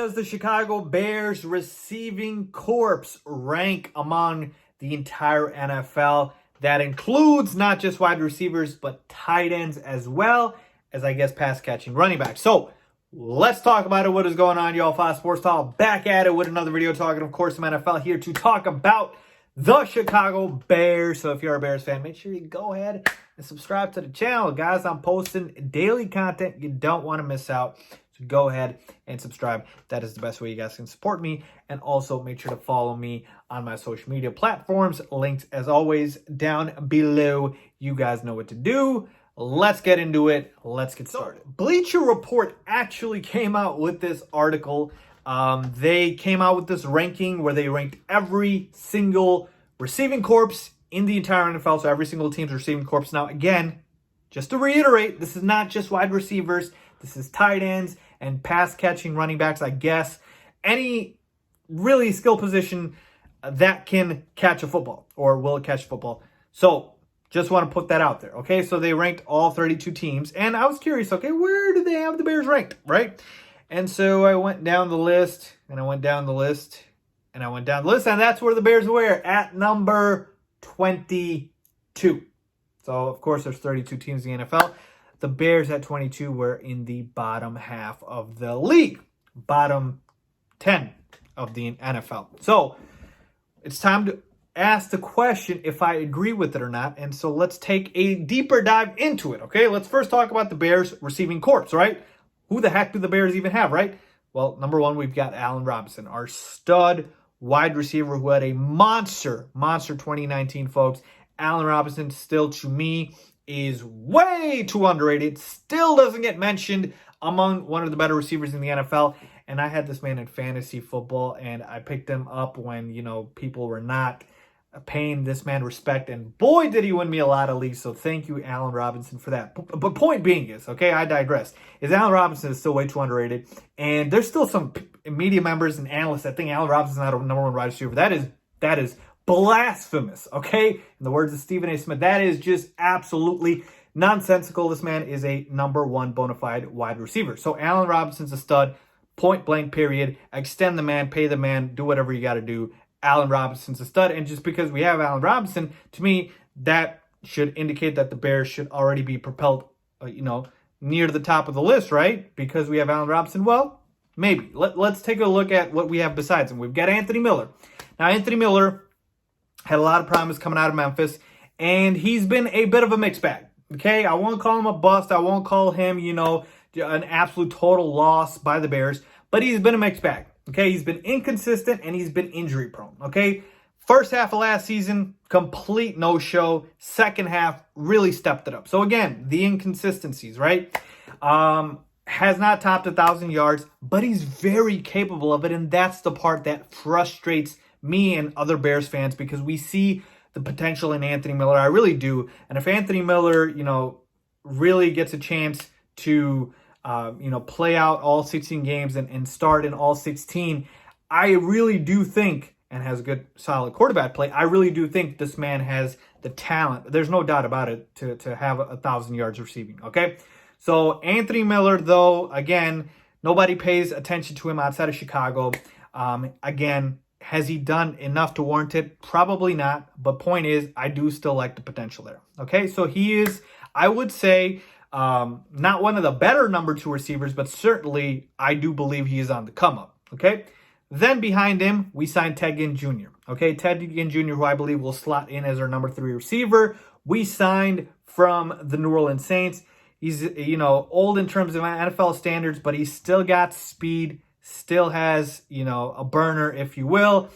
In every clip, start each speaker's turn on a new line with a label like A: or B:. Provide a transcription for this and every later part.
A: does the Chicago Bears receiving corps rank among the entire NFL? That includes not just wide receivers, but tight ends as well as, I guess, pass catching running backs. So let's talk about it. What is going on, y'all? Faiz Sports Talk back at it with another video talking, of course, some NFL here to talk about the Chicago Bears. So if you're a Bears fan, make sure you go ahead and subscribe to the channel. Guys, I'm posting daily content you don't want to miss out. So go ahead and subscribe. That is the best way you guys can support me. And also make sure to follow me on my social media platforms. Links, as always, down below. You guys know what to do. Let's get into it. Let's get started. Bleacher Report actually came out with this article. They came out with this ranking where they ranked every single receiving corps in the entire NFL. So every single team's receiving corps. Now, again, just to reiterate, this is not just wide receivers. This is tight ends and pass catching running backs. I guess any really skill position that can catch a football or will catch football. So just want to put that out there. Okay, so they ranked all 32 teams. And I was curious, okay, where do they have the Bears ranked, right? And so I went down the list, and I went down the list, and I went down the list, and that's where the Bears were, at number 22. So, of course, there's 32 teams in the NFL. The Bears at 22 were in the bottom half of the league, bottom 10 of the NFL. So, it's time to ask the question if I agree with it or not. And so let's take a deeper dive into it, okay? Let's first talk about the Bears receiving corps, right? Who the heck do the Bears even have, right? Well, number one, we've got Allen Robinson, our stud wide receiver who had a monster 2019, folks. Allen Robinson still, to me, is way too underrated. Still doesn't get mentioned among one of the better receivers in the NFL. And I had this man in fantasy football, and I picked him up when, people were not paying this man respect, and boy did he win me a lot of leagues. So thank you, Allen Robinson, for that. But point being is, okay, I digress, is Allen Robinson is still way too underrated, and there's still some media members and analysts that think Allen Robinson is not a number one wide receiver. That is blasphemous, okay? In the words of Stephen A. Smith, that is just absolutely nonsensical. This man is a number one bona fide wide receiver. So Allen Robinson's a stud, point blank, period. Extend the man, pay the man, do whatever you got to do. Allen Robinson's a stud, and just because we have Allen Robinson, to me, that should indicate that the Bears should already be propelled, near the top of the list, right? Because we have Allen Robinson. Well, maybe. Let's take a look at what we have besides him. We've got Anthony Miller. Now, Anthony Miller had a lot of promise coming out of Memphis, and he's been a bit of a mixed bag, okay? I won't call him a bust. I won't call him, an absolute total loss by the Bears, but he's been a mixed bag. Okay, he's been inconsistent and he's been injury prone. Okay, first half of last season, complete no-show. Second half, really stepped it up. So again, the inconsistencies, right? Has not topped 1,000 yards, but he's very capable of it. And that's the part that frustrates me and other Bears fans, because we see the potential in Anthony Miller. I really do. And if Anthony Miller, really gets a chance to play out all 16 games and start in all 16, I really do think, and has a good, solid quarterback play, I really do think this man has the talent, there's no doubt about it, to have 1,000 yards receiving, okay? So Anthony Miller, though, again, nobody pays attention to him outside of Chicago. Again, has he done enough to warrant it? Probably not, but point is, I do still like the potential there, okay? So he is, I would say, not one of the better number two receivers, but certainly I do believe he is on the come up. Okay. Then behind him, we signed Ted Ginn Jr. Okay. Ted Ginn Jr., who I believe will slot in as our number 3 receiver. We signed from the New Orleans Saints. He's, old in terms of NFL standards, but he's still got speed, still has, a burner, if you will.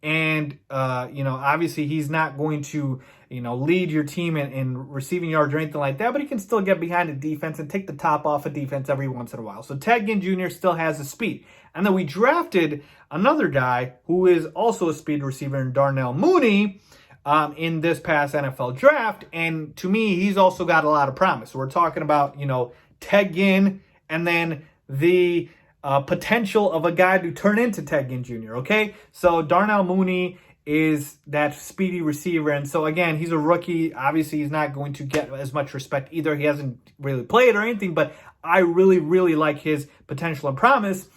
A: And, obviously he's not going to, lead your team in receiving yards or anything like that, but he can still get behind the defense and take the top off of defense every once in a while. So Ted Ginn Jr. still has the speed. And then we drafted another guy who is also a speed receiver, in Darnell Mooney, in this past NFL draft. And to me, he's also got a lot of promise. So we're talking about, Ted Ginn, and then the potential of a guy to turn into Ted Ginn Jr., okay? So Darnell Mooney is that speedy receiver. And so, again, he's a rookie. Obviously, he's not going to get as much respect either. He hasn't really played or anything, but I really, really like his potential and promise.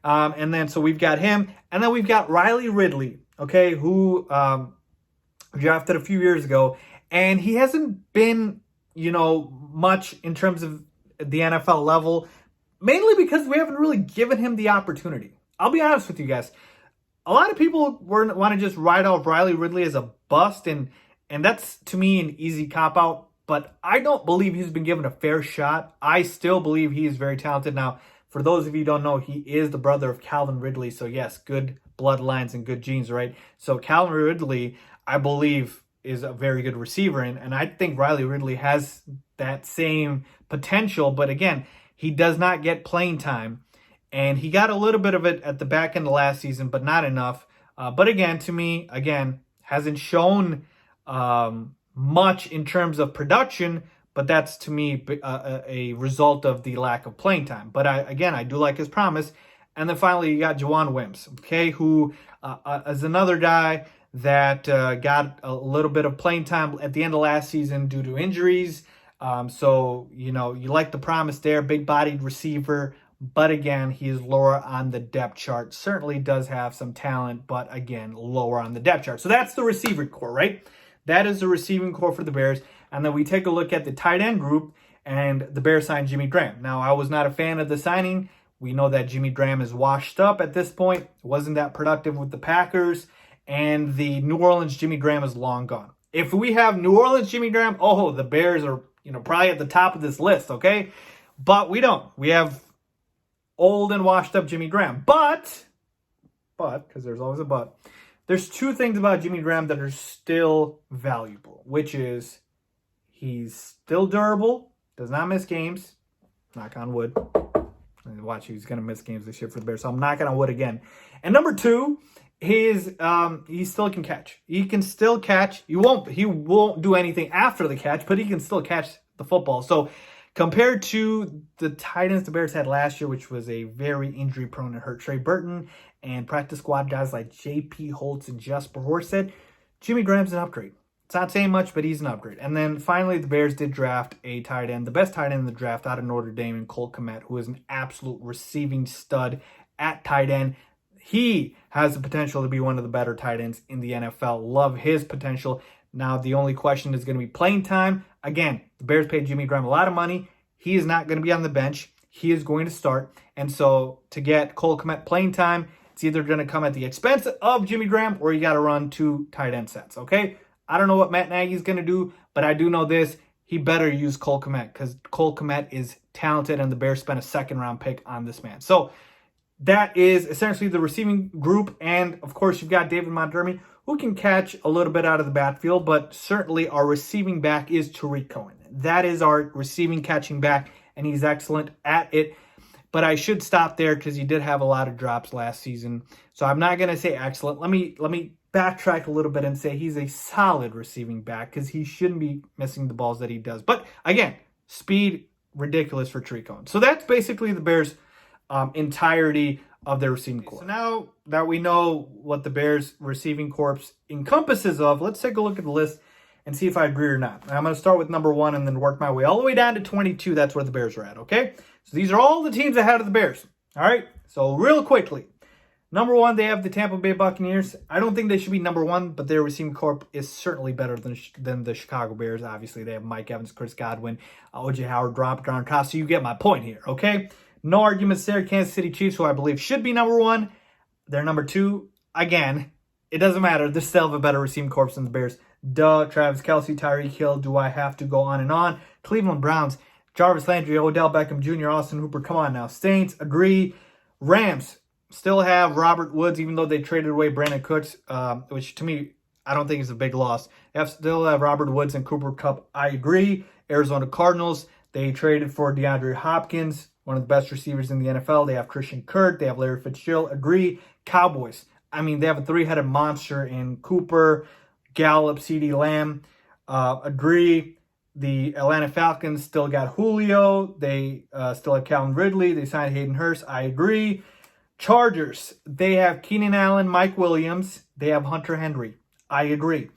A: And then so we've got him. And then we've got Riley Ridley, okay, who drafted a few years ago. And he hasn't been, much in terms of the NFL level, mainly because we haven't really given him the opportunity. I'll be honest with you guys. A lot of people want to just write off Riley Ridley as a bust, and that's, to me, an easy cop-out. But I don't believe he's been given a fair shot. I still believe he is very talented. Now, for those of you who don't know, he is the brother of Calvin Ridley. So, yes, good bloodlines and good genes, right? So, Calvin Ridley, I believe, is a very good receiver. And I think Riley Ridley has that same potential. But, again, he does not get playing time. And he got a little bit of it at the back end of last season, but not enough. But again, to me, hasn't shown much in terms of production, but that's, to me, a result of the lack of playing time. But I do like his promise. And then finally, you got Juwan Wims, okay, who is another guy that got a little bit of playing time at the end of last season due to injuries. So, you like the promise there, big-bodied receiver. But again, he is lower on the depth chart. Certainly does have some talent, but again, lower on the depth chart. So that's the receiving core, right? That is the receiving core for the Bears. And then we take a look at the tight end group, and the Bears signed Jimmy Graham. Now, I was not a fan of the signing. We know that Jimmy Graham is washed up at this point. Wasn't that productive with the Packers. And the New Orleans Jimmy Graham is long gone. If we have New Orleans Jimmy Graham, the Bears are, probably at the top of this list, okay? But we don't. We have old and washed up Jimmy Graham. But, because there's always a but, there's two things about Jimmy Graham that are still valuable, which is he's still durable, does not miss games, knock on wood. Watch, he's going to miss games this year for the Bears, so I'm knocking on wood again. And number two, he still can catch. He can still catch. He won't do anything after the catch, but he can still catch the football. So compared to the tight ends the Bears had last year, which was a very injury-prone and hurt Trey Burton, and practice squad guys like J.P. Holtz and Jesper Horsted, Jimmy Graham's an upgrade. It's not saying much, but he's an upgrade. And then finally, the Bears did draft a tight end, the best tight end in the draft out of Notre Dame, in Cole Kmet, who is an absolute receiving stud at tight end. He has the potential to be one of the better tight ends in the NFL. Love his potential. Now, the only question is going to be playing time. Again, the Bears paid Jimmy Graham a lot of money. He is not going to be on the bench. He is going to start. And so to get Cole Kmet playing time, it's either going to come at the expense of Jimmy Graham or you got to run two tight end sets, okay? I don't know what Matt Nagy's going to do, but I do know this. He better use Cole Kmet because Cole Kmet is talented and the Bears spent a second-round pick on this man. So that is essentially the receiving group. And, of course, you've got David Montgomery, who can catch a little bit out of the backfield, but certainly our receiving back is Tariq Cohen. That is our receiving catching back, and he's excellent at it. But I should stop there because he did have a lot of drops last season. So I'm not going to say excellent. Let me backtrack a little bit and say he's a solid receiving back because he shouldn't be missing the balls that he does. But again, speed, ridiculous for Tariq Cohen. So that's basically the Bears' entirety of their receiving corps. So now that we know what the Bears receiving corps encompasses of, let's take a look at the list and see if I agree or not. I'm going to start with number 1 and then work my way all the way down to 22. That's where the Bears are at, okay? So these are all the teams ahead of the Bears, all right? So real quickly, number 1, they have the Tampa Bay Buccaneers. I don't think they should be number 1, but their receiving corps is certainly better than the Chicago Bears. Obviously, they have Mike Evans, Chris Godwin, O.J. Howard, Rob Gronkowski. So you get my point here, okay? No arguments there. Kansas City Chiefs, who I believe should be number 1. They're number 2. Again, it doesn't matter. They still have a better receiving corps than the Bears. Duh. Travis Kelce, Tyreek Hill. Do I have to go on and on? Cleveland Browns, Jarvis Landry, Odell Beckham Jr., Austin Hooper. Come on now. Saints, agree. Rams still have Robert Woods, even though they traded away Brandon Cooks, which to me, I don't think is a big loss. They still have Robert Woods and Cooper Kupp. I agree. Arizona Cardinals, they traded for DeAndre Hopkins, one of the best receivers in the NFL. They have Christian Kirk. They have Larry Fitzgerald. Agree. Cowboys, I mean, they have a 3-headed monster in Cooper, Gallup, CeeDee Lamb. Agree. The Atlanta Falcons still got Julio. They still have Calvin Ridley. They signed Hayden Hurst. I agree. Chargers, they have Keenan Allen, Mike Williams. They have Hunter Henry. I agree.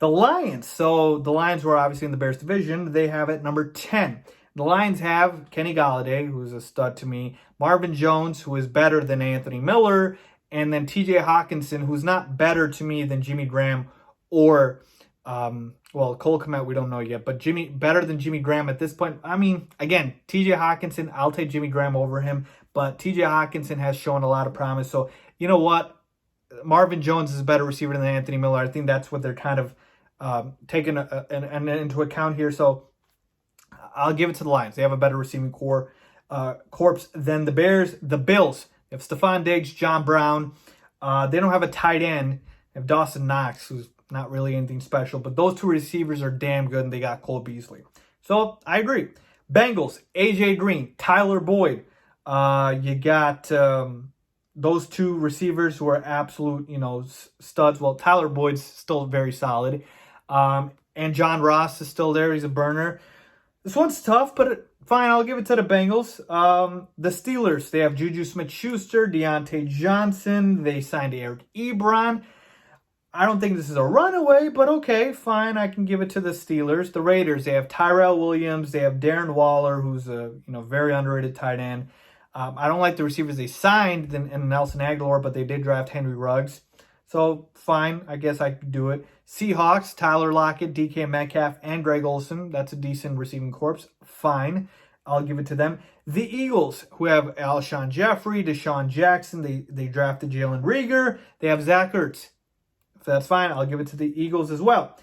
A: The Lions, so the Lions were obviously in the Bears division. They have at number 10. The Lions have Kenny Golladay, who's a stud to me, Marvin Jones, who is better than Anthony Miller, and then TJ Hawkinson, who's not better to me than Jimmy Graham or, Cole Kmet, we don't know yet, but better than Jimmy Graham at this point. I mean, again, TJ Hawkinson, I'll take Jimmy Graham over him, but TJ Hawkinson has shown a lot of promise. So, you know what? Marvin Jones is a better receiver than Anthony Miller. I think that's what they're kind of taking into account here. So I'll give it to the Lions. They have a better receiving corps than the Bears. The Bills, they have Stephon Diggs, John Brown. They don't have a tight end. They have Dawson Knox, who's not really anything special. But those two receivers are damn good, and they got Cole Beasley. So I agree. Bengals, A.J. Green, Tyler Boyd. You got those two receivers who are absolute, studs. Well, Tyler Boyd's still very solid. And John Ross is still there. He's a burner. This one's tough, but fine, I'll give it to the Bengals. The Steelers, they have Juju Smith-Schuster, Deontay Johnson. They signed Eric Ebron. I don't think this is a runaway, but okay, fine. I can give it to the Steelers. The Raiders, they have Tyrell Williams. They have Darren Waller, who's a very underrated tight end. I don't like the receivers they signed in Nelson Aguilar, but they did draft Henry Ruggs. So, fine. I guess I could do it. Seahawks, Tyler Lockett, DK Metcalf, and Greg Olsen. That's a decent receiving corps. Fine. I'll give it to them. The Eagles, who have Alshon Jeffrey, Deshaun Jackson. They drafted Jalen Reagor. They have Zach Ertz. If that's fine, I'll give it to the Eagles as well.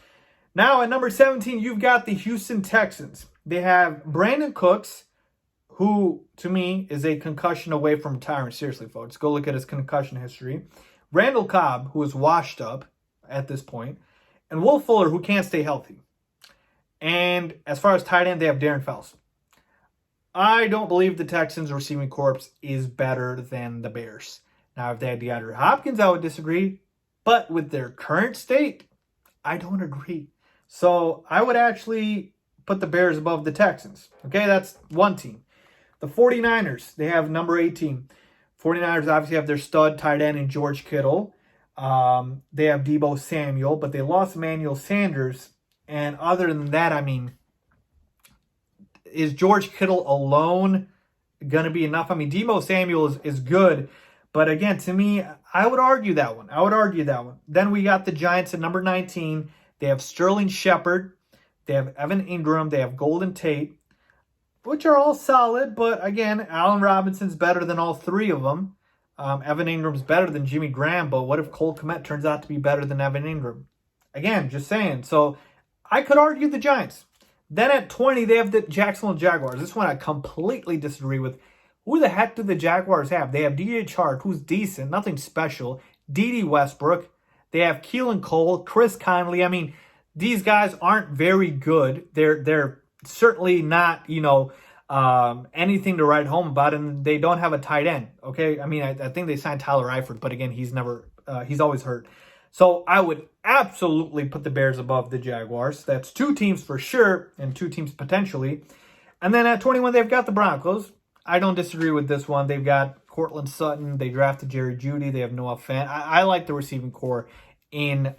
A: Now, at number 17, you've got the Houston Texans. They have Brandon Cooks, who, to me, is a concussion away from retiring. Seriously, folks. Go look at his concussion history. Randall Cobb, who is washed up at this point, and Will Fuller, who can't stay healthy. And as far as tight end, they have Darren Fells. I don't believe the Texans' receiving corps is better than the Bears. Now, if they had DeAndre Hopkins, I would disagree. But with their current state, I don't agree. So I would actually put the Bears above the Texans. Okay, that's one team. The 49ers, they have number 18. 49ers obviously have their stud tight end in George Kittle. They have Deebo Samuel, but they lost Emmanuel Sanders. And other than that, I mean, is George Kittle alone going to be enough? I mean, Deebo Samuel is good. But again, to me, I would argue that one. Then we got the Giants at number 19. They have Sterling Shepard. They have Evan Ingram. They have Golden Tate, which are all solid. But again, Allen Robinson's better than all three of them. Evan Ingram's better than Jimmy Graham. But what if Cole Kmet turns out to be better than Evan Ingram? Again, just saying. So I could argue the Giants. Then at 20, they have the Jacksonville Jaguars. This one I completely disagree with. Who the heck do the Jaguars have? They have DJ Chark, who's decent, nothing special. Dede Westbrook. They have Keelan Cole, Chris Conley. I mean, these guys aren't very good. They're certainly not, anything to write home about, and they don't have a tight end. Okay, I mean, I think they signed Tyler Eifert, but again, he's always hurt. So I would absolutely put the Bears above the Jaguars. That's two teams for sure, and two teams potentially. And then at 21, they've got the Broncos. I don't disagree with this one. They've got Cortland Sutton. They drafted Jerry Jeudy. They have Noah Fant. I like the receiving core in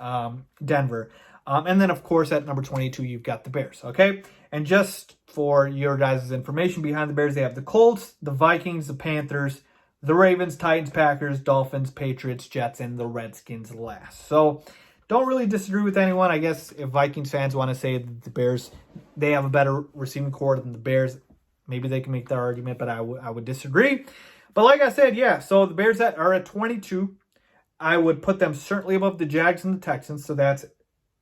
A: Denver. And then, of course, at number 22, you've got the Bears. Okay? And just for your guys' information behind the Bears, they have the Colts, the Vikings, the Panthers, the Ravens, Titans, Packers, Dolphins, Patriots, Jets, and the Redskins last. So don't really disagree with anyone. I guess if Vikings fans want to say that the Bears, they have a better receiving core than the Bears, maybe they can make that argument, but I would disagree. But like I said, yeah, so the Bears are at 22. I would put them certainly above the Jags and the Texans, so that's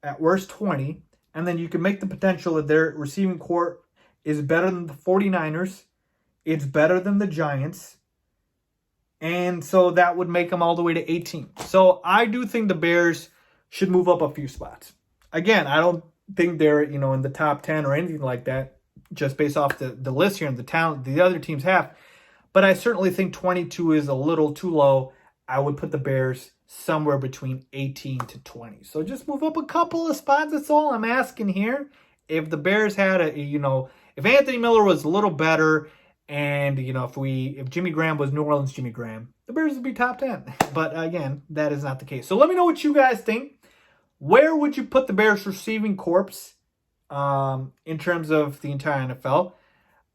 A: at worst 20. And then you can make the potential that their receiving core is better than the 49ers. It's better than the Giants. And so that would make them all the way to 18. So I do think the Bears should move up a few spots. Again, I don't think they're, in the top 10 or anything like that, just based off the list here and the talent the other teams have. But I certainly think 22 is a little too low. I would put the Bears somewhere between 18 to 20. So just move up a couple of spots. That's all I'm asking here. If the Bears had if Anthony Miller was a little better, and if Jimmy Graham was New Orleans Jimmy Graham, the Bears would be top 10. But again, that is not the case. So let me know what you guys think. Where would you put the Bears receiving corps in terms of the entire NFL?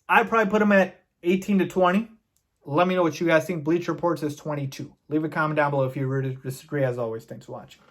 A: I'd probably put him at 18 to 20. Let me know what you guys think. Bleacher Report says 22. Leave a comment down below if you agree or disagree. As always, thanks for watching.